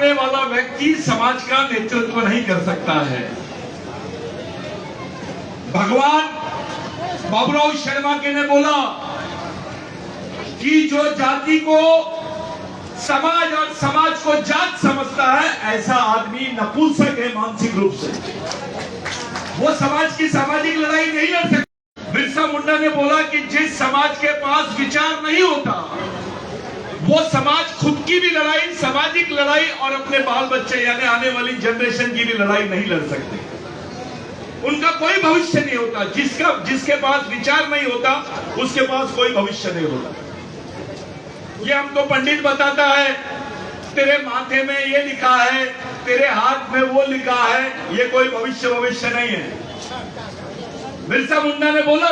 करने वाला व्यक्ति समाज का नेतृत्व नहीं कर सकता है। भगवान बाबूराव शर्मा के ने बोला कि जो जाति को समाज और समाज को जात समझता है, ऐसा आदमी नपुंसक है मानसिक रूप से। वो समाज की सामाजिक लड़ाई नहीं लड़ सकता। बिरसा मुंडा ने बोला कि जिस समाज के पास विचार नहीं होता, वो समाज खुद की भी लड़ाई, सामाजिक लड़ाई और अपने बाल बच्चे यानी आने वाली जनरेशन की भी लड़ाई नहीं लड़ सकते। उनका कोई भविष्य नहीं होता। जिसके पास विचार नहीं होता, उसके पास कोई भविष्य नहीं होता। ये हमको पंडित बताता है, तेरे माथे में ये लिखा है, तेरे हाथ में वो लिखा है, ये कोई भविष्य नहीं है। बिरसा मुंडा ने बोला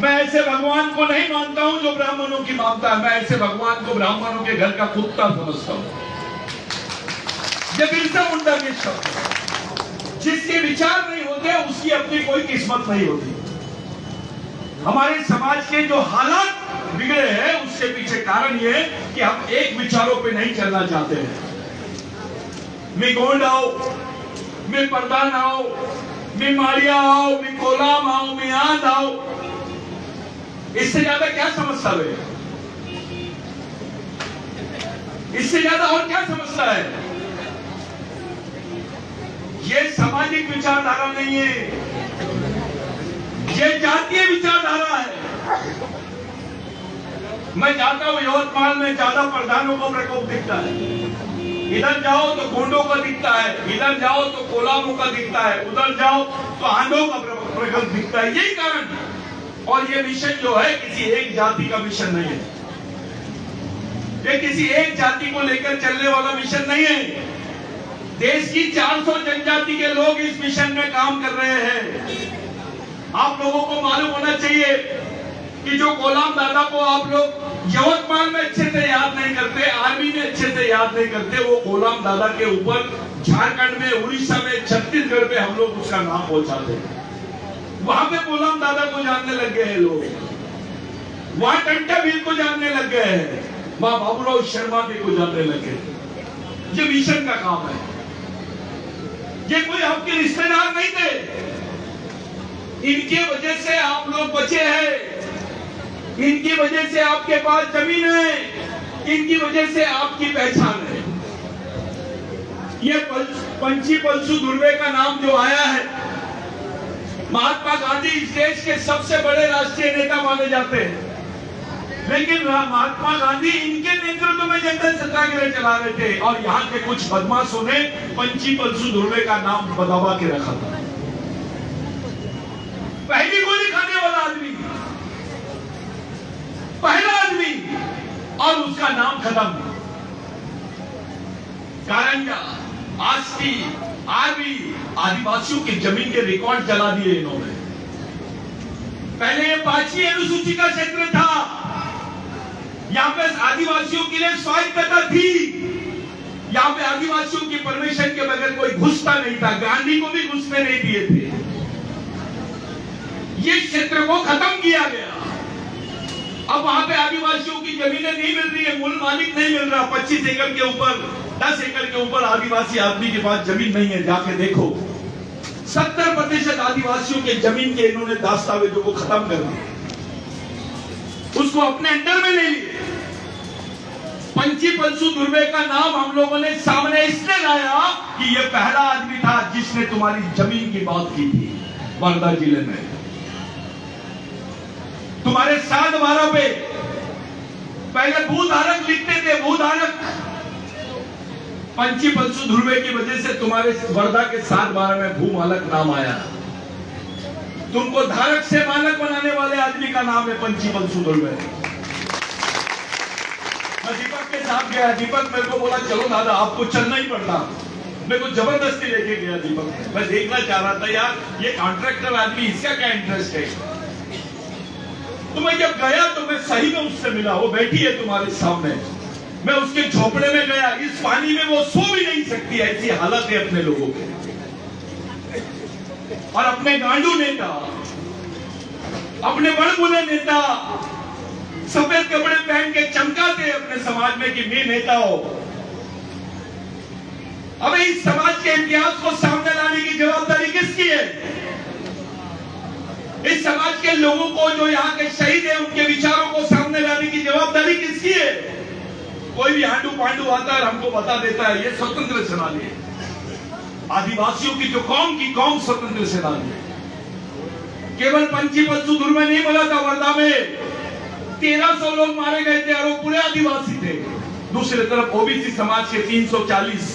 मैं ऐसे भगवान को नहीं मानता हूं जो ब्राह्मणों की मानता है, मैं ऐसे भगवान को ब्राह्मणों के घर का कुत्ता समझता हूं। ये बिरसा मुंडा के शब्द। जिसके विचार नहीं होते, उसकी अपनी कोई किस्मत नहीं होती। हमारे समाज के जो हालात बिगड़े हैं, उसके पीछे कारण ये है कि हम एक विचारों पे नहीं चलना चाहते हैं। मैं गोंड आओ, मैं प्रधान आओ, मैं मारिया आओ, मैं कोलाम आओ, मैं आंध आओ, इससे ज्यादा क्या समझता है? इससे ज्यादा और क्या समझता है? ये सामाजिक विचारधारा नहीं है, ये जातीय विचारधारा है। मैं जाता हूं यवतमाल में, ज्यादा प्रधानों का प्रकोप दिखता है। इधर जाओ तो गोंडों का दिखता है, इधर जाओ तो कोलामों का दिखता है, उधर जाओ तो आंधों का प्रकोप दिखता है। यही कारण। और ये मिशन जो है किसी एक जाति का मिशन नहीं है, ये किसी एक जाति को लेकर चलने वाला मिशन नहीं है। देश की 400 जनजाति के लोग इस मिशन में काम कर रहे हैं। आप लोगों को मालूम होना चाहिए कि जो कोलाम दादा को आप लोग यवतमाल में अच्छे से याद नहीं करते, आर्मी में अच्छे से याद नहीं करते, वो कोलाम दादा के ऊपर झारखंड में, उड़ीसा में, छत्तीसगढ़ में हम लोग उसका नाम पहुंचाते हैं। वहां पे कोलाम दादा को जानने लग गए हैं लोग, वहां टंटा भील को जानने लग गए हैं, वहां बाबूराव शर्मा के को जानने लग गए। ये मिशन का काम है। ये कोई आपके रिश्तेदार नहीं थे, इनके वजह से आप लोग बचे हैं, इनकी वजह से आपके पास जमीन है, इनकी वजह से आपकी पहचान है। ये पंची पलसू धुर्वे का नाम जो आया है, महात्मा गांधी इस देश के सबसे बड़े राष्ट्रीय नेता माने जाते हैं, लेकिन महात्मा गांधी इनके नेतृत्व में जनता सत्याग्रह चला रहे थे और यहाँ के कुछ बदमाशों ने पंची पलसू धुर्वे का नाम बदबा के रखा था। पहली गोली खाने वाला आदमी, पहला आदमी, और उसका नाम खत्म। कारण क्या? आज भी आदिवासियों की जमीन के रिकॉर्ड जला दिए इन्होंने। पहले ये 5वीं अनुसूची का क्षेत्र था, यहाँ पे आदिवासियों के लिए स्वायत्तता थी, यहाँ पे आदिवासियों की परमिशन के बगैर कोई घुसता नहीं था, गांधी को भी घुसने नहीं दिए थे। ये क्षेत्र को खत्म किया गया। अब वहां पे आदिवासियों की जमीनें नहीं मिल रही है, मूल मालिक नहीं मिल रहा। 25 एकड़ के ऊपर, 10 एकड़ के ऊपर आदिवासी आदमी के पास जमीन नहीं है। जाके देखो, 70% आदिवासियों के जमीन के इन्होंने दस्तावेजों को खत्म कर दिया, उसको अपने अंडर में ले लिए। पंची पलसू धुर्वे का नाम हम लोगों ने सामने इसलिए लाया कि ये पहला आदमी था जिसने तुम्हारी जमीन की बात की थी वर्धा जिले में। तुम्हारे 7/12 पे पहले भूधारक लिखते थे, भूधारक। पंची पलसू धुर्वे की वजह से तुम्हारे वर्धा के 7/12 में भूमालक नाम आया। तुमको धारक से मालक बनाने वाले आदमी का नाम है पंची पलसू धुर्वे। मैं दीपक के साथ गया, दीपक मेरे को बोला चलो दादा आपको चलना ही पड़ता। मेरे को जबरदस्ती लेके गया दीपक। मैं देखना चाह रहा था यार ये कॉन्ट्रैक्टर आदमी, इसका क्या इंटरेस्ट है। तो मैं जब गया तो मैं सही में उससे मिला, वो बैठी है तुम्हारे सामने। मैं उसके झोपड़े में गया, इस पानी में वो सो भी नहीं सकती, ऐसी हालत है अपने लोगों की। और अपने गांडू नेता, अपने बड़बुले नेता सफेद कपड़े पहन के चमकाते अपने समाज में कि मैं नेता हो। अब इस समाज के इतिहास को सामने लाने की जवाबदारी किसकी है? इस समाज के लोगों को, जो यहाँ के शहीद हैं, उनके विचारों को सामने लाने की जवाबदारी किसकी है? कोई भी आंडू पांडू आता है और हमको बता देता है ये स्वतंत्र सेनानी है। आदिवासियों की जो कौम की कौम स्वतंत्र सेनानी है। केवल पंची बच्चू दूर में नहीं मिला था, वर्धा में 1300 लोग मारे गए थे और वो पूरे आदिवासी थे। दूसरी तरफ ओबीसी समाज के 340,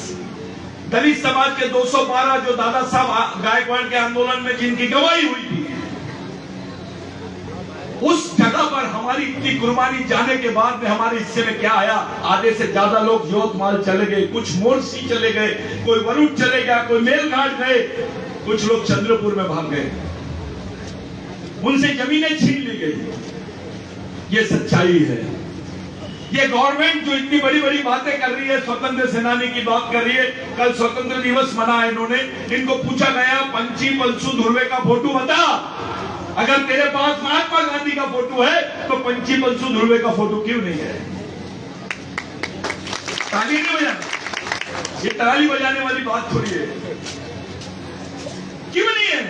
दलित समाज के 212, जो दादा साहब गायकवाड़ के आंदोलन में जिनकी गवाही हुई थी, उस जगह पर हमारी इतनी कुर्बानी जाने के बाद में हमारे हिस्से में क्या आया? आधे से ज्यादा लोग यवतमाल चले गए, कुछ मोरसी चले गए, कोई वरुण चले गया, कोई मेलघाट गए, कुछ लोग चंद्रपुर में भाग गए, उनसे जमीनें छीन ली गई। ये सच्चाई है। ये गवर्नमेंट जो इतनी बड़ी बड़ी बातें कर रही है, स्वतंत्र सेनानी की बात कर रही है, कल स्वतंत्र दिवस मना है इन्होंने, इनको पूछा गया पंची पल्सू धुर्वे का फोटो बता। अगर तेरे पास महात्मा गांधी का फोटो है तो पंची पल्सू धुर्वे का फोटो क्यों नहीं है? ताली नहीं बजाना, ये ताली बजाने वाली बात थोड़ी है। क्यों नहीं है?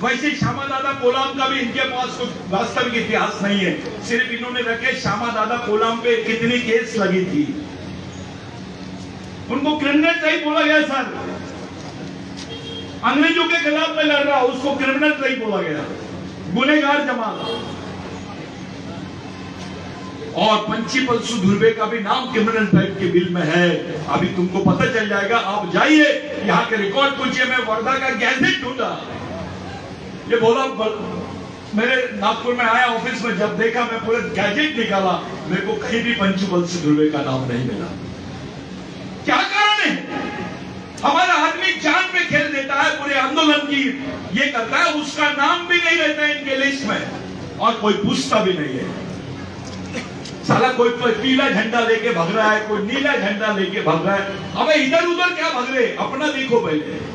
वैसे श्यामा दादा कोलाम का भी इनके पास कुछ वास्तविक इतिहास नहीं है। सिर्फ इन्होंने रखे श्यामा दादा कोलाम पे कितनी केस लगी थी, उनको क्रिमिनल ट्राइब बोला गया। सर, अंग्रेजों के खिलाफ में लड़ रहा, उसको क्रिमिनल ट्राइब बोला गया, गुनहगार जमात। और पंची पल्सू धुर्वे का भी नाम क्रिमिनल ट्राइब के बिल में है। अभी तुमको पता चल जाएगा, आप जाइए यहाँ के रिकॉर्ड पूछिए। मैं वर्धा का गैजेट ढूंढा, ये बोला, मेरे नागपुर में आया ऑफिस में, जब देखा मैं पूरे गैजेट निकाला, मेरे को कहीं भी पंची पल्सू धुर्वे का नाम नहीं मिला। क्या कारण है? हमारा आदमी जान पे खेल देता है, पूरे आंदोलन की ये करता है, उसका नाम भी नहीं रहता है इनके लिस्ट में और कोई पूछता भी नहीं है। साला कोई पीला झंडा लेके भाग रहा है, कोई नीला झंडा लेके भाग रहा है। अबे इधर उधर क्या भाग रहे, अपना देखो पहले।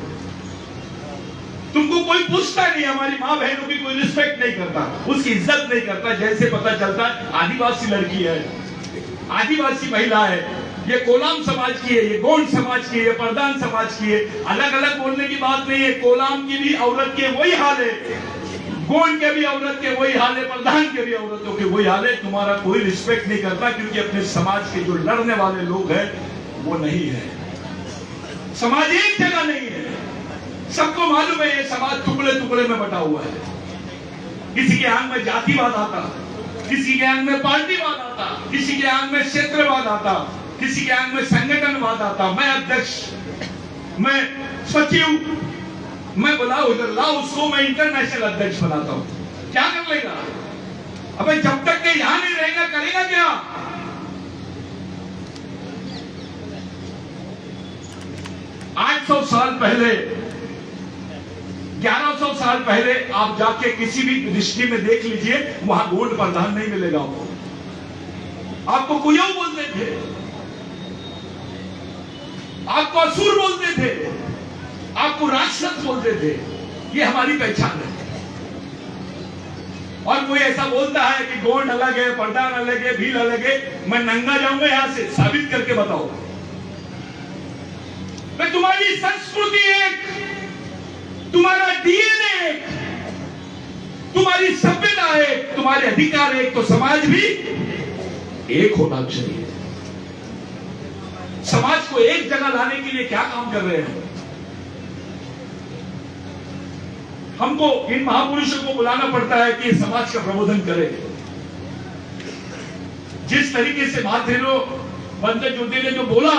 तुमको कोई पूछता नहीं, हमारी माँ बहनों की कोई रिस्पेक्ट नहीं करता, उसकी इज्जत नहीं करता। जैसे पता चलता है आदिवासी लड़की है, आदिवासी महिला है, ये कोलाम समाज की है, ये गोंड समाज की है, ये प्रधान समाज की है। अलग अलग बोलने की बात नहीं है। कोलाम की भी औरत के वही हाल है, गोंड के भी औरत के वही हाल है, प्रधान के भी औरतों के वही हाल है। तुम्हारा कोई रिस्पेक्ट नहीं करता, क्योंकि अपने समाज के जो लड़ने वाले लोग हैं वो नहीं है। समाज एक जगह नहीं है, सबको मालूम है ये समाज टुकड़े टुकड़े में बटा हुआ है। किसी के आंग में जातिवाद आता, किसी के आंग में पार्टीवाद आता, किसी के आंग में क्षेत्रवाद आता, किसी के आंग में संगठनवाद आता। मैं अध्यक्ष, मैं सचिव, मैं बुलाओ इधर लाओ उसको, मैं इंटरनेशनल अध्यक्ष बनाता हूं। क्या कर लेगा? अबे जब तक के यहां नहीं रहेगा करेगा क्या? आठ 800 साल पहले, 1100 साल पहले आप जाके किसी भी दृष्टि में देख लीजिए, वहां गोंड प्रधान नहीं मिलेगा आपको। कुयव बोलते थे, आपको असुर बोलते थे, आपको राक्षस बोलते थे। ये हमारी पहचान है। और कोई ऐसा बोलता है कि गोंड अलग है, प्रधान अलग है, भील अलग है, मैं नंगा जाऊंगा यहां से, साबित करके बताओ। मैं तुम्हारी संस्कृति एक, तुम्हारा डीएनए एक, तुम्हारी सभ्यता एक, तुम्हारे अधिकार एक, तो समाज भी एक होना चाहिए। समाज को एक जगह लाने के लिए क्या काम कर रहे हैं? हमको इन महापुरुषों को बुलाना पड़ता है कि समाज का प्रबोधन करे। जिस तरीके से महाथेरो बंदे ज्योति ने जो बोला,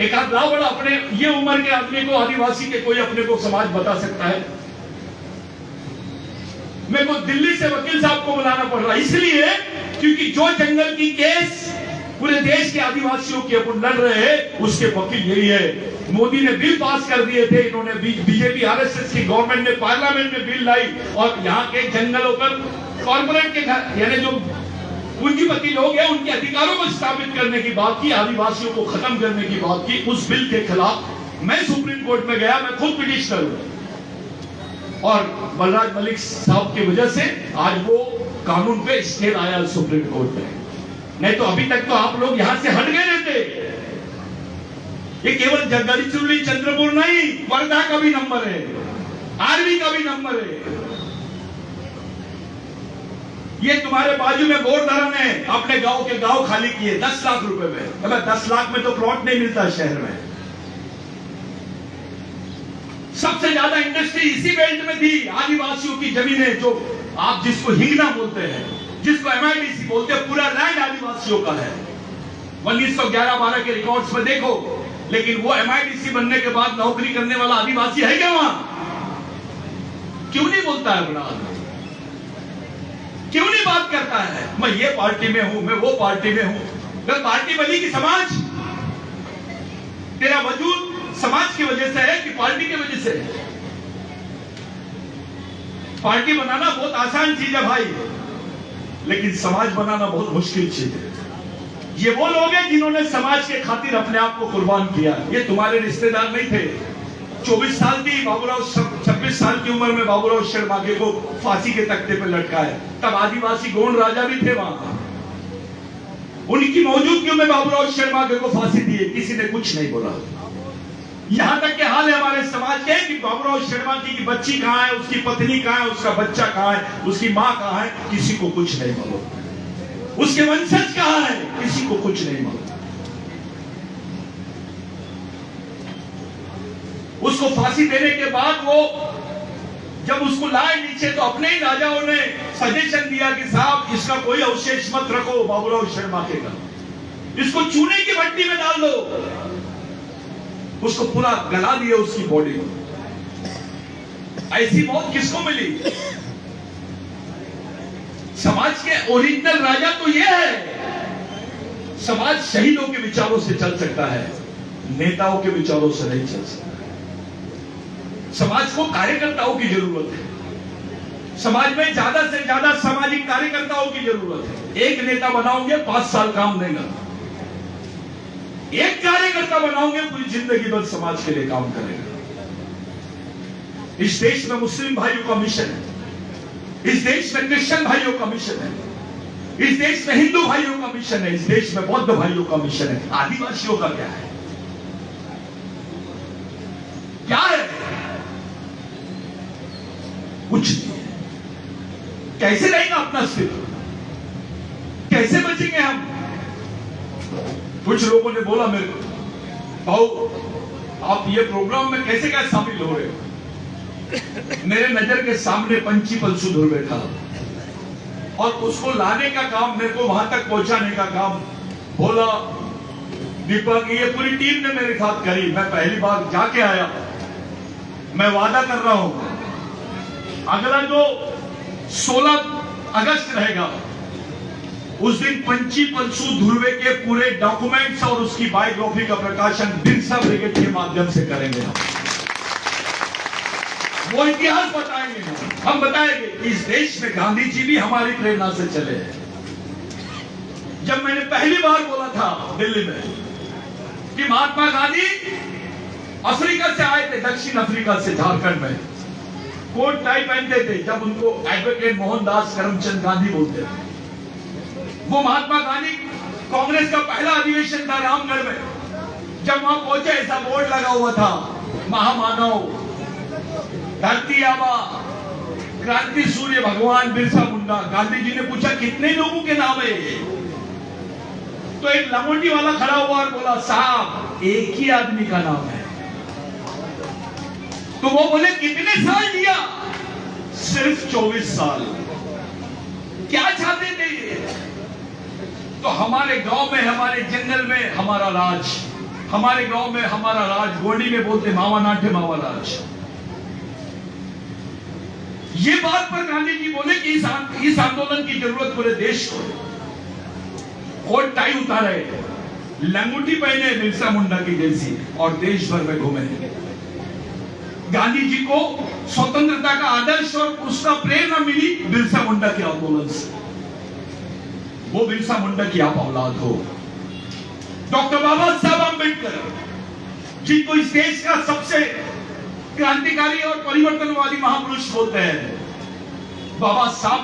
एक आध लाओ बड़ा अपने ये उम्र के आदमी को, आदिवासी के कोई अपने को समाज बता सकता है? मेरे को दिल्ली से वकील साहब को बुलाना पड़ रहा है, इसलिए क्योंकि जो जंगल की केस पूरे देश के आदिवासियों के अपन लड़ रहे हैं, उसके वकील यही है। मोदी ने बिल पास कर दिए थे, इन्होंने बीजेपी आरएसएस की गवर्नमेंट ने पार्लियामेंट में बिल लाई और यहाँ के जंगलों पर कॉर्पोरेट के घर, यानी जो पूंजीपति लोग हैं, उनके अधिकारों को स्थापित करने की बात की, आदिवासियों को खत्म करने की बात की। उस बिल के खिलाफ मैं सुप्रीम कोर्ट में गया, मैं खुद पिटिशनर हूं, और बलराज मलिक साहब की वजह से आज वो कानून पे स्टे आया सुप्रीम कोर्ट में। नहीं तो अभी तक तो आप लोग यहां से हट गए रहते। ये केवल गढ़चिरौली चंद्रपुर नहीं, वर्धा का भी नंबर है, आर्मी का भी नंबर है। ये तुम्हारे बाजू में बोरधरन है, अपने गांव के गांव खाली किए 10 लाख रुपए में। अबे 10 लाख में तो प्लॉट नहीं मिलता शहर में। सबसे ज्यादा इंडस्ट्री इसी बेल्ट में थी। आदिवासियों की जमीनें, जो आप जिसको हिंगना बोलते हैं, जिसको MIDC बोलते हैं, पूरा लैंड आदिवासियों का है। 1911-12 के रिकॉर्ड्स में देखो। लेकिन वो MIDC बनने के बाद नौकरी करने वाला आदिवासी है क्या वहां? क्यों नहीं बोलता है अपना आदमी? क्यों नहीं बात करता है? मैं ये पार्टी में हूं, मैं वो पार्टी में हूं। अगर पार्टी बनी कि समाज, तेरा वजूद समाज की वजह से है कि पार्टी की वजह से है? पार्टी बनाना बहुत आसान चीज है भाई, लेकिन समाज बनाना बहुत मुश्किल चीज है। ये वो लोग हैं जिन्होंने समाज के खातिर अपने आप को कुर्बान किया। ये तुम्हारे रिश्तेदार नहीं थे। 24 साल की बाबूराव, 26 साल की उम्र में बाबूराव शर्माके को फांसी के तख्ते पर लटकाया। तब आदिवासी गोंड राजा भी थे वहां। उनकी मौजूदगी में बाबूराव शर्माके को फांसी दी, किसी ने कुछ नहीं बोला। यहां तक के हाल है हमारे समाज के कि बाबूराव शर्माके की बच्ची कहां है, उसकी पत्नी कहां है, उसका बच्चा कहां है, उसकी मां कहां है, किसी को कुछ नहीं मालूम। उसके वंशज कहां है, किसी को कुछ नहीं मालूम। उसको फांसी देने के बाद वो जब उसको लाए नीचे, तो अपने ही राजाओं ने सजेशन दिया कि साहब इसका कोई अवशेष मत रखो बाबूराव शर्माके का, इसको चूने की भट्टी में डाल दो। उसको पूरा गला दिया उसकी बॉडी को। ऐसी मौत किसको मिली? समाज के ओरिजिनल राजा तो ये है। समाज शहीदों के विचारों से चल सकता है, नेताओं के विचारों से नहीं चल सकता। समाज को कार्यकर्ताओं की जरूरत है। समाज में ज्यादा से ज्यादा सामाजिक कार्यकर्ताओं की जरूरत है। एक नेता बनाओगे 5 साल काम देगा, एक कार्यकर्ता बनाओगे पूरी जिंदगी भर समाज के लिए काम करेगा। इस देश में मुस्लिम भाइयों का मिशन है, इस देश में क्रिश्चियन भाइयों का मिशन है, इस देश में हिंदू भाइयों का मिशन है, इस देश में बौद्ध भाइयों का मिशन है। आदिवासियों का क्या है? क्या है? कुछ नहीं है। कैसे रहेगा अपना अस्तित्व? कैसे बचेंगे हम? कुछ लोगों ने बोला मेरे को, भाऊ आप ये प्रोग्राम में कैसे क्या शामिल हो रहे हो? मेरे नजर के सामने पंची पलसू धुर्वे था और उसको लाने का काम, मेरे को वहां तक पहुंचाने का काम बोला दीपक, ये पूरी टीम ने मेरे साथ करी। मैं पहली बार जाके आया। मैं वादा कर रहा हूं अगला जो 16 अगस्त रहेगा उस दिन पंची पलसू धुर्वे के पूरे डॉक्यूमेंट्स और उसकी बायोग्राफी का प्रकाशन बिरसा ब्रिगेड के माध्यम से करेंगे। वो इतिहास बताएंगे, हम बताएंगे कि इस देश में गांधी जी भी हमारी प्रेरणा से चले हैं। जब मैंने पहली बार बोला था दिल्ली में कि महात्मा गांधी अफ्रीका से आए थे, दक्षिण अफ्रीका से, झारखंड में कोट टाई पहनते थे, जब उनको एडवोकेट मोहनदास करमचंद गांधी बोलते थे। वो महात्मा गांधी कांग्रेस का पहला अधिवेशन था रामगढ़ में। जब वहां पहुंचे ऐसा बोर्ड लगा हुआ था, महामानव, धरती आबा, क्रांति सूर्य भगवान बिरसा मुंडा। गांधी जी ने पूछा कितने लोगों के नाम है ये? तो एक लंगोटी वाला खड़ा हुआ और बोला साहब एक ही आदमी का नाम है। तो वो बोले कितने साल दिया? सिर्फ 24 साल। क्या चाहते थे ये? तो हमारे गांव में, हमारे जंगल में हमारा राज, हमारे गांव में हमारा राज, गोंडी में बोलते मावा नाट्य मावा राज। ये बात पर गांधी जी बोले कि इस आंदोलन की जरूरत पूरे देश को। कोट टाई उतारे, लंगोटी पहने बिरसा मुंडा की जैसी और देश भर में घूमे। गांधी जी को स्वतंत्रता का आदर्श और उसका प्रेरणा मिली बिरसा मुंडा के आंदोलन से। वो बिरसा मुंडा की आप औलाद हो। डॉक्टर बाबा साहब अम्बेडकर, जिनको इस देश का सबसे क्रांतिकारी और परिवर्तनवादी महापुरुष बोलते हैं, बाबा साहब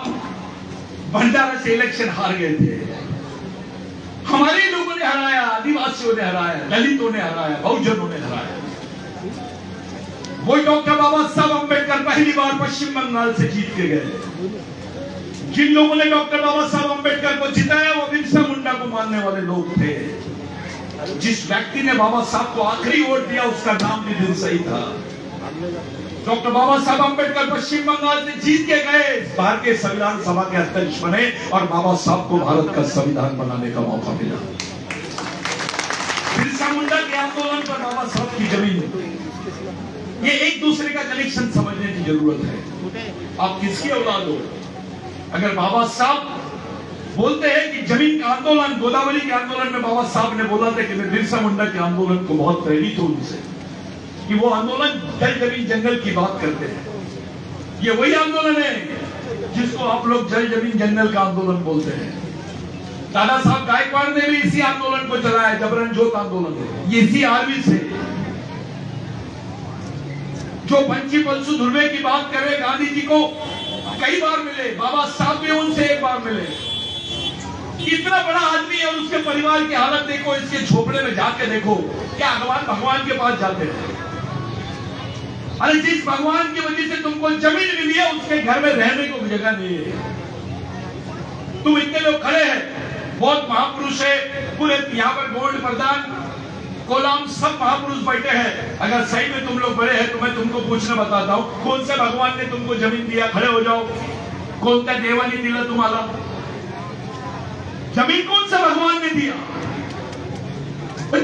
भंडारा से इलेक्शन हार गए थे। हमारे लोगों ने हराया, आदिवासी आदिवासियों ने हराया, दलितों ने हराया, बहुजनों ने हराया। वही डॉक्टर बाबा साहब अम्बेडकर पहली बार पश्चिम बंगाल से जीत के गए। जिन लोगों ने डॉक्टर बाबा साहब अम्बेडकर को जिताया वो बिरसा मुंडा को मानने वाले लोग थे। जिस व्यक्ति ने बाबा साहब को आखिरी वोट दिया उसका नाम भी बिरसा ही था। डॉक्टर बाबा साहब अम्बेडकर पश्चिम बंगाल से जीत के गए, भारतीय संविधान सभा के अध्यक्ष बने और बाबा साहब को भारत का संविधान बनाने का मौका मिला। बिरसा मुंडा के आंदोलन पर बाबा साहब की जमीन, ये एक दूसरे का कनेक्शन समझने की जरूरत है। आप किसकी औलाद हो? अगर बाबा साहब बोलते हैं कि जमीन का आंदोलन, गोदावरी के आंदोलन में बाबा साहब ने बोला था कि मैं बिरसा मुंडा के आंदोलन को बहुत प्रेरित हूं उनसे, कि वो आंदोलन जल जमीन जंगल की बात करते हैं। ये वही आंदोलन है जिसको आप लोग जल जमीन जंगल का आंदोलन बोलते हैं। दादा साहब गायकवाड़ ने भी इसी आंदोलन को चलाया, जबरन जोत आंदोलन, ये इसी आरवी से। जो पंची पलसू धुर्वे की बात करे, गांधी जी को कई बार मिले, बाबा साहब भी उनसे एक बार मिले। इतना बड़ा आदमी है और उसके परिवार की हालत देखो, इसके झोपड़े में जाके देखो, क्या भगवान के पास जाते हैं? अरे जिस भगवान की वजह से तुमको जमीन मिली है उसके घर में रहने को जगह नहीं है। तुम इतने लोग खड़े हैं, बहुत महापुरुष है, पूरे यहाँ पर गोल्ड प्रधान कोलाम सब महापुरुष बैठे हैं। अगर सही में तुम लोग बड़े हैं तो मैं तुमको पूछना बताता हूं, कौन से भगवान ने तुमको जमीन दिया? खड़े हो जाओ। कौन सा देवानी दिला तुम्हारा? जमीन कौन सा भगवान ने दिया?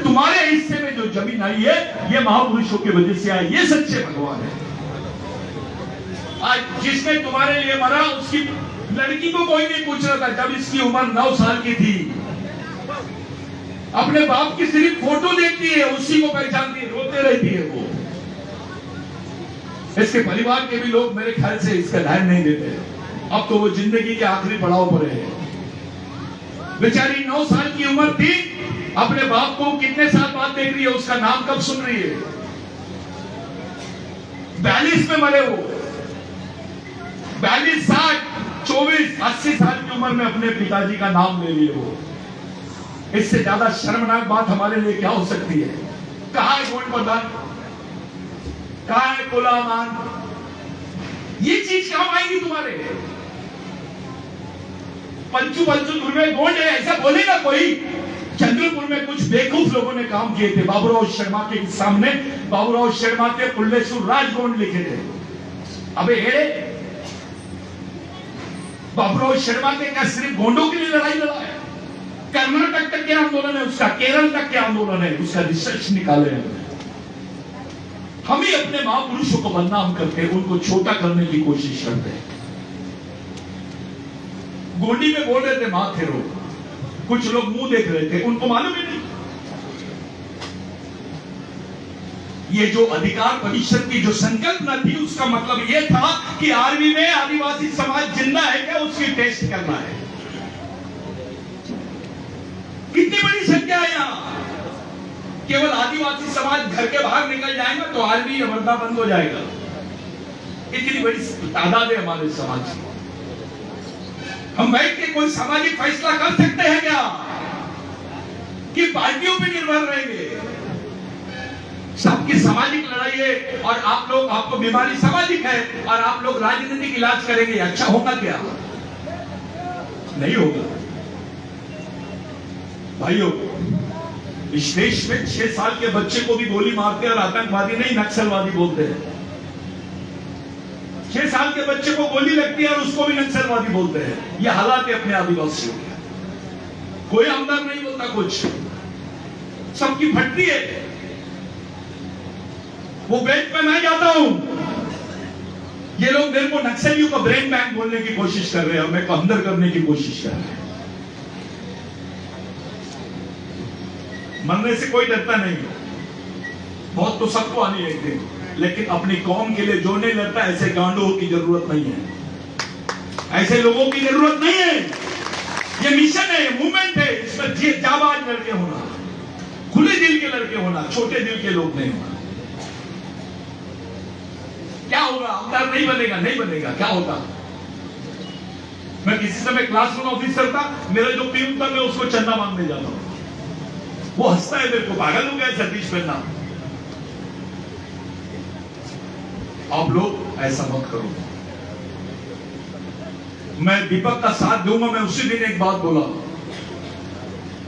तुम्हारे हिस्से में जो जमीन आई है ये महापुरुषों की वजह से आई, ये सच्चे भगवान है। आज जिसने तुम्हारे लिए मरा उसकी लड़की को कोई नहीं पूछ रहा था। जब इसकी उम्र 9 साल की थी, अपने बाप की सिर्फ फोटो देखती है, उसी को पहचानती है, रोते रहती है वो। इसके परिवार के भी लोग मेरे ख्याल से इसका ध्यान नहीं देते। अब तो वो जिंदगी के आखिरी पड़ाव पर है। बेचारी 9 साल की उम्र थी, अपने बाप को कितने साल बाद देख रही है, उसका नाम कब सुन रही है? 42 में मरे वो, 42, 60, 24, 80 साल की उम्र में अपने पिताजी का नाम ले लिए वो। इससे ज्यादा शर्मनाक बात हमारे लिए क्या हो सकती है? कहां है गोल्ड प्रधान? कहां है कोलामान? ये चीज काम आएगी तुम्हारे? पंचू धुर्वे गोल्ड है ऐसा बोलेगा कोई? चंद्रपुर में कुछ बेवकूफ लोगों ने काम किए थे। बाबूराव शर्मा के सामने बाबूराव शर्मा के पुल्लेश्वर राज गोंड लिखे थे। अबे बाबूराव शर्मा ने क्या सिर्फ गोंडों के लिए लड़ाई लड़ा? कर्नाटक तक के आंदोलन है उसका, केरल तक के आंदोलन है उसका, रिसर्च निकाले हैं। हम ही अपने महापुरुषों को बदनाम करते हैं, उनको छोटा करने की कोशिश करते हैं। गोंडी में बोल रहे थे मां थेरो, कुछ लोग मुंह देख रहे थे, उनको मालूम ही नहीं। ये जो अधिकार परिषद की जो संकल्पना थी उसका मतलब यह था कि आर्मी में आदिवासी समाज जिंदा है क्या उसकी टेस्ट करना है। कितनी बड़ी संख्या है यहाँ। केवल आदिवासी समाज घर के बाहर निकल जाएगा तो आर्मी वर्दा बंद हो जाएगा। इतनी बड़ी तादाद है हमारे समाज की। हम बैठ के कोई सामाजिक फैसला कर सकते हैं क्या कि पार्टियों पे निर्भर रहेंगे? सबकी सामाजिक लड़ाई है और आप लोग, आपको बीमारी सामाजिक है और आप लोग राजनीतिक इलाज करेंगे। अच्छा होगा क्या? नहीं होगा। भाइयों, इस देश में 6 साल के बच्चे को भी गोली मारते हैं और आतंकवादी नहीं नक्सलवादी बोलते हैं। 6 साल के बच्चे को गोली लगती है और उसको भी नक्सलवादी बोलते हैं। यह हालात है अपने आदिवासियों के। कोई आमदार नहीं बोलता कुछ, सबकी फटती है। वो बेंच पे मैं जाता हूं, ये लोग मेरे को नक्सलियों का ब्रेन बैंक बोलने की कोशिश कर रहे हैं और मेरे को अंदर करने की कोशिश कर रहे हैं। मरने से कोई डरता नहीं, बहुत तो सबको आनी है एक दिन, लेकिन अपनी कौम के लिए जो नहीं लड़ता ऐसे गांडों की जरूरत नहीं है, ऐसे लोगों की जरूरत नहीं है। ये मिशन है, मूवमेंट है, इसमें जाबाज लड़के होना, खुले दिल के लड़के होना, छोटे दिल के लोग नहीं होना। क्या होगा? आमदार नहीं बनेगा, नहीं बनेगा, क्या होता? मैं किसी समय क्लासरूम ऑफिसर था, मेरा जो पीयून था मैं उसको चंदा मांगने जाता हूं। वो हंसता है, मेरे को पागल हो गया सतीश पन्ना। आप लोग ऐसा मत करो। मैं दीपक का साथ दूंगा। मैं उसी दिन एक बात बोला,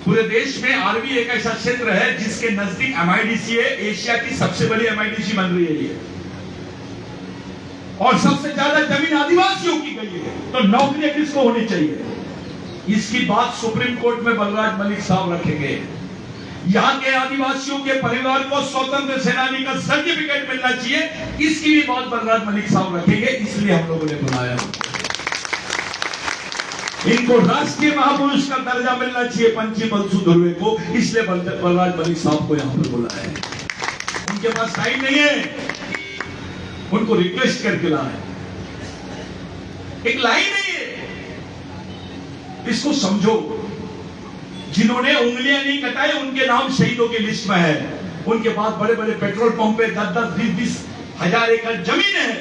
पूरे देश में आरवी एक ऐसा क्षेत्र है जिसके नजदीक एमआईडीसी है, एशिया की सबसे बड़ी एमआईडीसी बन रही है ये, और सबसे ज्यादा जमीन आदिवासियों की गई है। तो नौकरियां किसको होनी चाहिए? इसकी बात सुप्रीम कोर्ट में बलराज मलिक साहब रखेंगे। यहाँ के आदिवासियों के परिवार को स्वतंत्र सेनानी का सर्टिफिकेट मिलना चाहिए, इसकी भी बात बलराज मलिक साहब रखेंगे। इसलिए हम लोगों ने बुलाया। इनको राष्ट्रीय महापुरुष का दर्जा मिलना चाहिए पंची बलसु धुर्वे को, इसलिए बलराज मलिक साहब को यहां पर बुलाया है। उनके पास टाइम नहीं है, उनको रिक्वेस्ट करके लाए। एक लाइन नहीं है, इसको समझो। जिन्होंने उंगलियां नहीं कटाई उनके नाम शहीदों की लिस्ट में है। उनके पास बड़े बड़े पेट्रोल पंप पे 10-10, 20-20 हजार एकड़ जमीन है,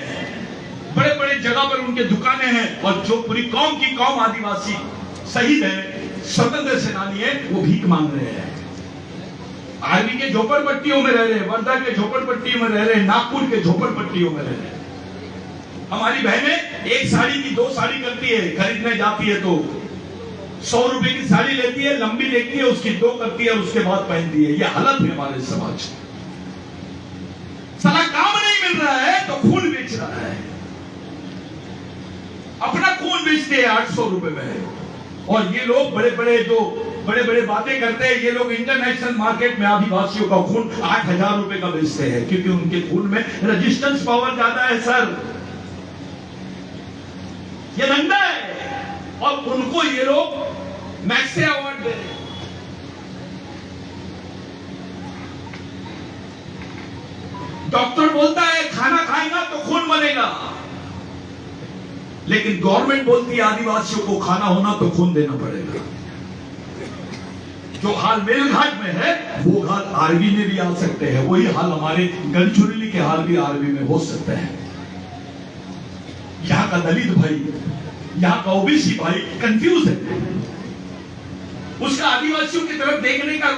बड़े बड़े जगह पर उनके दुकानें हैं, और जो पूरी कौम की कौम आदिवासी शहीद है, स्वतंत्र सेनानी है, वो भीख मांग रहे हैं। आर्मी के झोपड़पट्टियों में रह रहे हैं, वर्धा के झोपड़पट्टियों में रह रहे हैं, नागपुर के झोपड़पट्टियों में रह रहे हैं। हमारी बहनें एक साड़ी की 2 साड़ी करती है, खरीदने जाती है तो 100 रुपए की साड़ी लेती है, लंबी देखती है, उसकी 2 करती है, उसके बाद पहनती है। ये हालत है हमारे समाज की। साला काम नहीं मिल रहा है तो खून बेच रहा है, अपना खून बेचते हैं 800 रुपए में। और ये लोग बड़े बड़े बातें करते हैं। ये लोग इंटरनेशनल मार्केट में आदिवासियों का खून 8000 रुपए का बेचते हैं, क्योंकि उनके खून में रेजिस्टेंस पावर ज्यादा है सर। ये धंधा है, और उनको ये लोग मैक्से अवार्ड दे रहे हैं। डॉक्टर बोलता है खाना खाएगा तो खून बनेगा, लेकिन गवर्नमेंट बोलती है आदिवासियों को खाना होना तो खून देना पड़ेगा। जो हाल मेलघाट में है वो हाल आरवी में भी आ सकते हैं, वही हाल हमारे गढ़चिरौली के हाल भी आरवी में हो सकते हैं। यहां का दलित भाई, यहां का ओबीसी भाई कंफ्यूज है। उसका आदिवासियों की तरफ देखने का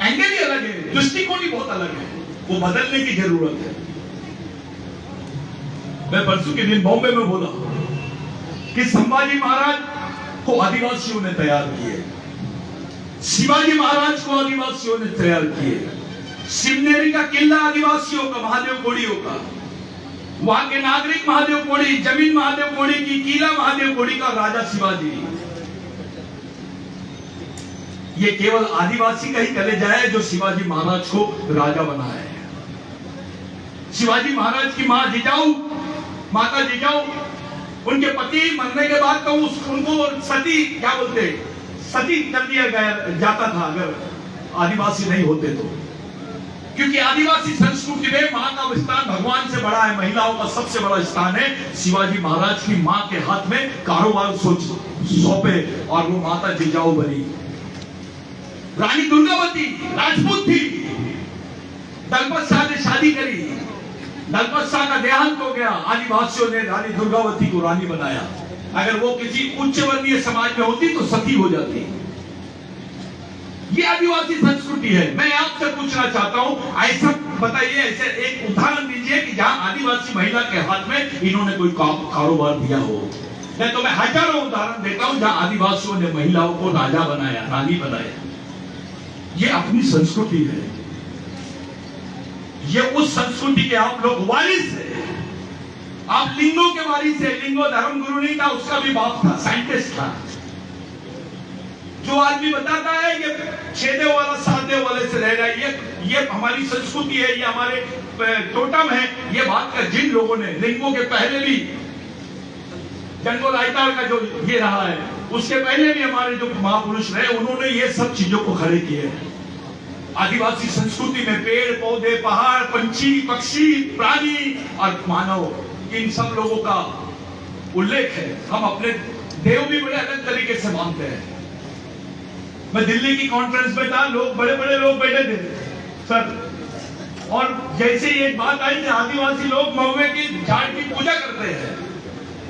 एंगल ही अलग है, दृष्टिकोण ही बहुत अलग है, वो बदलने की जरूरत है। मैं परसों के दिन बॉम्बे में बोला कि संभाजी महाराज को आदिवासियों ने तैयार किए, शिवाजी महाराज को आदिवासियों ने तैयार किए, सिमनेरी का किला आदिवासियों का, महादेव कोड़ियों का, वहां के नागरिक महादेव कोड़ी, जमीन महादेव कोड़ी की, किला महादेव कोड़ी का, राजा शिवाजी। ये केवल आदिवासी का ही कलेजा है जो शिवाजी महाराज को राजा बनाया है। शिवाजी महाराज की मां जिजाऊ, माता जिजाऊ, उनके पति मरने के बाद तो उनको सती क्या बोलते, सती कर दिया जाता था अगर आदिवासी नहीं होते तो, क्योंकि आदिवासी संस्कृति में मां का स्थान भगवान से बड़ा है, महिलाओं का सबसे बड़ा स्थान है। शिवाजी महाराज की मां के हाथ में कारोबार सौंपे और वो माता जिजाऊ बनी। रानी दुर्गावती राजपूत थी, दलपत शाह ने शादी करी, दलपत शाह का देहांत हो गया, आदिवासियों ने रानी दुर्गावती को रानी बनाया। अगर वो किसी उच्च वर्गीय समाज में होती तो सती हो जाती। ये आदिवासी संस्कृति है। मैं आपसे पूछना चाहता हूं, ऐसा बताइए, ऐसे एक उदाहरण दीजिए कि जहां आदिवासी महिला के हाथ में इन्होंने कोई कारोबार दिया हो। मैं तो हजारों उदाहरण देता हूं जहां आदिवासियों ने महिलाओं को राजा बनाया, रानी बनाया। ये अपनी संस्कृति है, ये उस संस्कृति के आप लोग वारिस है। आप लिंगों के वारिस है। लिंगो धर्म गुरु नहीं था, उसका भी बाप था, साइंटिस्ट था। जो आदमी बताता है कि 6 देव वाला 7 देव वाले से रह रहा है, ये हमारी संस्कृति है, ये हमारे टोटम है, ये बात का जिन लोगों ने लिंगों के पहले भी जंगल आयतार का जो ये रहा है, उसके पहले भी हमारे जो महापुरुष रहे, उन्होंने ये सब चीजों को खड़े किए। आदिवासी संस्कृति में पेड़ पौधे, पहाड़, पंछी, पक्षी, प्राणी और मानव, इन सब लोगों का उल्लेख है। हम अपने देव भी बड़े अलग तरीके से मानते हैं। मैं दिल्ली की कॉन्फ्रेंस में था, लोग बड़े बड़े लोग बैठे थे सर, और जैसे ही एक बात आई कि आदिवासी लोग महुए की झाड़ की पूजा करते हैं,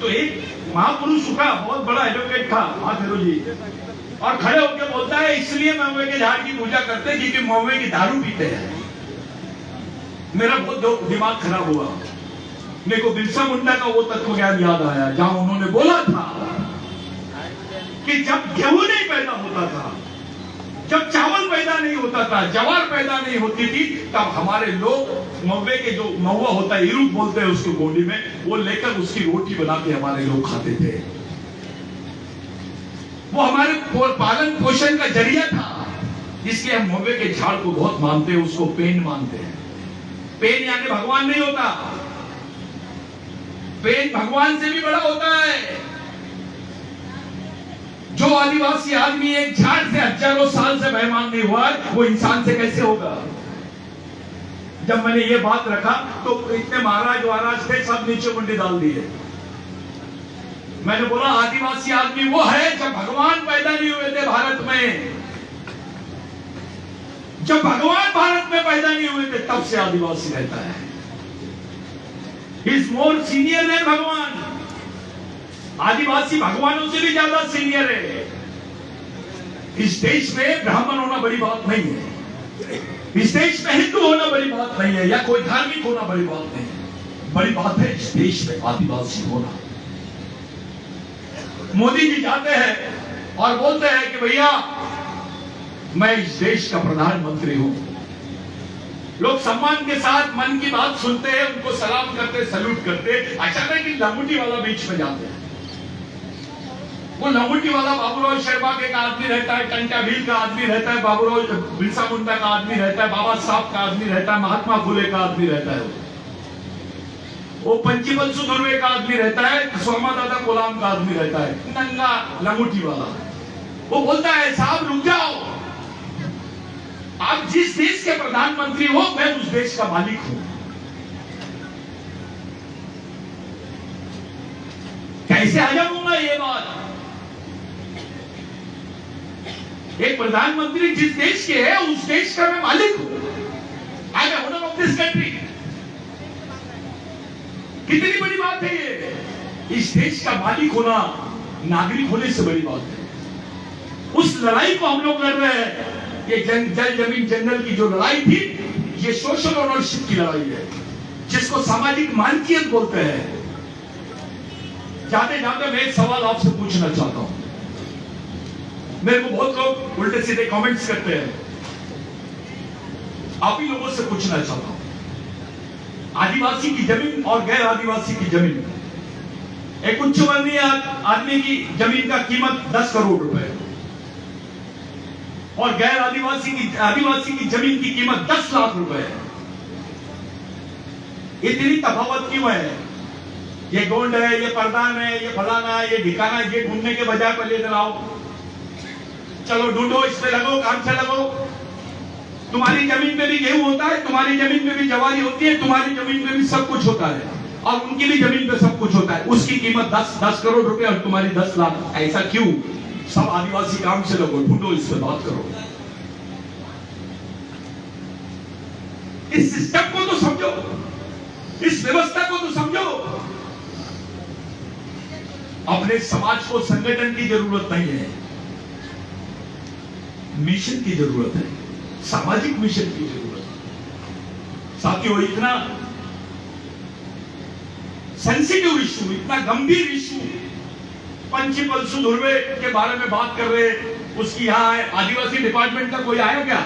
तो एक महापुरुष उठा, बहुत बड़ा एडवोकेट था, महादेव जी, और खड़े होकर बोलता है इसलिए महुए के झाड़ की पूजा करते हैं क्योंकि महुए की दारू पीते हैं। मेरा बहुत दिमाग खराब हुआ। मेरे को बिरसा मुंडा का वो तत्व ज्ञान याद आया जहां उन्होंने बोला था कि जब गेहूं नहीं पैदा होता था, जब चावल पैदा नहीं होता था, ज्वार पैदा नहीं होती थी, तब हमारे लोग महुए के जो महुआ होता है, इरुक बोलते हैं उसको गोंडी में, वो लेकर उसकी रोटी बना के हमारे लोग खाते थे। वो हमारे पालन पोषण का जरिया था, इसलिए हम महुए के झाड़ को बहुत मानते हैं, उसको पेन मानते हैं। पेन यानी भगवान नहीं होता, पेन भगवान से भी बड़ा होता है। जो आदिवासी आदमी एक झाड़ से हजारों साल से मेहमान नहीं हुआ, वो इंसान से कैसे होगा? जब मैंने ये बात रखा तो इतने महाराज थे, सब नीचे मुंडी डाल दिए। मैंने बोला आदिवासी आदमी वो है जब भगवान पैदा नहीं हुए थे भारत में, जब भगवान भारत में पैदा नहीं हुए थे तब से आदिवासी रहता है। इज मोर सीनियर है भगवान। आदिवासी भगवानों से भी ज्यादा सीनियर है। इस देश में ब्राह्मण होना बड़ी बात नहीं है, इस देश में हिंदू होना बड़ी बात नहीं है, या कोई धार्मिक होना बड़ी बात नहीं है। बड़ी बात है इस देश में आदिवासी होना। मोदी जी जाते हैं और बोलते हैं कि भैया मैं इस देश का प्रधानमंत्री हूं। लोग सम्मान के साथ मन की बात सुनते हैं, उनको सलाम करते, सल्यूट करते। अचानक ही लंगोटी वाला बीच में जाते हैं। वो लंगोटी वाला बाबूराव शर्मा के का आदमी रहता है, टंटा भील का आदमी रहता है, बाबूराव बिरसा मुंडा का आदमी रहता है, बाबा साहब का आदमी रहता है, महात्मा फुले का आदमी रहता है, वो पंचीबल सुधुर्वे का आदमी रहता है, सोमा दादा कोलाम का आदमी रहता है, नंगा लंगोटी वाला। वो बोलता है साहब रुक जाओ, आप जिस देश के प्रधानमंत्री हो मैं उस देश का मालिक हूं। कैसे हजम होगा ये बात? एक प्रधानमंत्री जिस देश के है उस देश का मैं मालिक हूं। I am owner of this country. कितनी बड़ी बात है ये? इस देश का मालिक होना नागरिक होने से बड़ी बात है। उस लड़ाई को हम लोग लड़ रहे हैं। ये जल जमीन जंगल की जो लड़ाई थी, ये सोशल ओनरशिप की लड़ाई है, जिसको सामाजिक मानकीयत बोलते हैं। जाते जाते मैं एक सवाल आपसे पूछना चाहता हूं। मेरे को बहुत लोग उल्टे सीधे कमेंट्स करते हैं, आप ही लोगों से पूछना चाहता हूं। आदिवासी की जमीन और गैर आदिवासी की जमीन, एक उच्च वर्णीय आदमी की जमीन का कीमत 10 करोड़ रुपए और गैर आदिवासी की जमीन की कीमत 10 लाख रुपए है। इतनी तफावत क्यों है? ये गोंड है, ये परदान है, ये फलाना है, ये ढिकाना है, ये ढूंढने के बजाय पहले इधर आओ, चलो ढूंढो, इसमें लगो, काम से लगो। तुम्हारी जमीन में भी गेहूं होता है, तुम्हारी जमीन में भी जवारी होती है, तुम्हारी जमीन में भी सब कुछ होता है, और उनकी भी जमीन पे सब कुछ होता है। उसकी कीमत 10 करोड़ रुपए और तुम्हारी 10 लाख। ऐसा क्यों? सब आदिवासी काम से लगो, ढूंढो, इस पर बात करो। इस सिस्टम को तो समझो, इस व्यवस्था को तो समझो। अपने समाज को संगठन की जरूरत नहीं है, मिशन की जरूरत है, सामाजिक मिशन की जरूरत है। साथियों, इतना सेंसिटिव इशू, इतना गंभीर इशू, पंचीपल सुधुर्वे के बारे में बात कर रहे, उसकी यहां आदिवासी डिपार्टमेंट का कोई आया क्या?